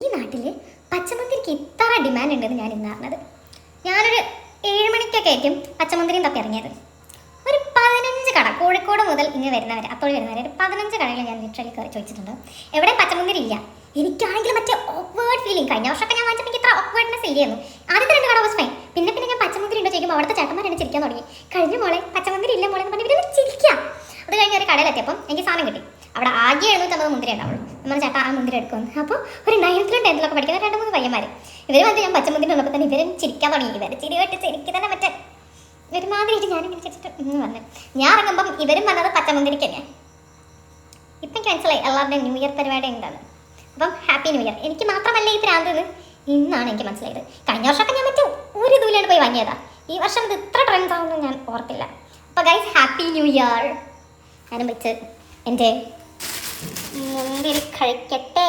ഈ നാട്ടിൽ പച്ചമന്തിരിക്ക് ഇത്ര ഡിമാൻഡ് ഉണ്ടെന്ന് ഞാൻ ഇന്ന് അറിഞ്ഞത്. ഞാനൊരു 7 മണിക്കൊക്കെ ആയിരിക്കും പച്ചമന്തിരിയും തപ്പി ഇറങ്ങിയത്. ഒരു 15 കട, കോഴിക്കോട് മുതൽ ഇങ്ങ് വരുന്നവർ, അപ്പോൾ വരുന്നവർ ഒരു 15 കടകൾ ഞാൻ ലിറ്ററലി കയറി ചോദിച്ചിട്ടുണ്ട്. എവിടെ പച്ചമന്തിരി ഇല്ല. എനിക്കാണെങ്കിൽ മറ്റേ ഓക്വേർഡ് ഫീലിംഗ്. കഴിഞ്ഞ വർഷമൊക്കെ ഞാൻ വാങ്ങിച്ചപ്പോൾ എനിക്ക് ഇത്ര ഓക്വേർഡ്നെസ് ഫീൽ ചെയ്യുന്നു. ആദ്യത്തെ 2 കട വാസ് ഫൈൻ. പിന്നെ ഞാൻ പച്ചമന്തിരി ഉണ്ടോ ചോദിക്കുമ്പോൾ അവിടുത്തെ ചേട്ടന്മാർ എന്നെ ചിരിക്കാൻ തുടങ്ങി. കഴിഞ്ഞ മോളെ പച്ചമന്തിരി ഇല്ല മോളെ എന്ന് പറഞ്ഞ് ഇവരൊന്ന് ചിരിക്കുക. അത് കഴിഞ്ഞ് ഒരു കടയിലെത്തിയപ്പം എനിക്ക് സാധനം കിട്ടി. അവിടെ ആകെ 750 മുന്തിരി ഉണ്ടാവുള്ളൂ. നമ്മൾ ചേട്ടാ ആ മുന്തിരി എടുക്കുമെന്ന്. അപ്പോൾ ഒരു 9th-ലും 10th-ലൊക്കെ പഠിക്കുന്ന 2-3 പയ്യന്മാർ ഇവർ വന്ന് ഞാൻ പച്ചമുന്തിരി ഉള്ളപ്പോൾ തന്നെ ഇവരും ചിരിക്കാൻ തുടങ്ങി. ഇവർ ചിരി വെട്ടിച്ച് എനിക്ക് തന്നെ മറ്റേ ഒരുമാതിരി ഞാനിങ്ങനെ ചിരിച്ചിട്ട് വന്നു. ഞാൻ ഇറങ്ങുമ്പം ഇവരും വന്നത് പച്ചമുന്തിരിക്ക് തന്നെയാണ്. ഇപ്പം എനിക്ക് മനസ്സിലായി എല്ലാവരുടെയും ന്യൂ ഇയർ പരിപാടി എന്താണ്. അപ്പം ഹാപ്പി ന്യൂ ഇയർ. എനിക്ക് മാത്രമല്ല ഈ പ്രാന്തെന്ന് ഇന്നാണ് എനിക്ക് മനസ്സിലായത്. കഴിഞ്ഞ വർഷമൊക്കെ ഞാൻ മറ്റേ ഒരു ദൂരെയാണ് പോയി വാങ്ങിയതാ. ഈ വർഷം ഇത് ഇത്ര ട്രെൻഡ് ആവുമെന്ന് ഞാൻ ഓർത്തില്ല. അപ്പോൾ ഗൈസ് ഹാപ്പി ന്യൂ ഇയർ. ഞാനും വെച്ച് എൻ്റെ മുന്തിരി കഴിക്കട്ടെ.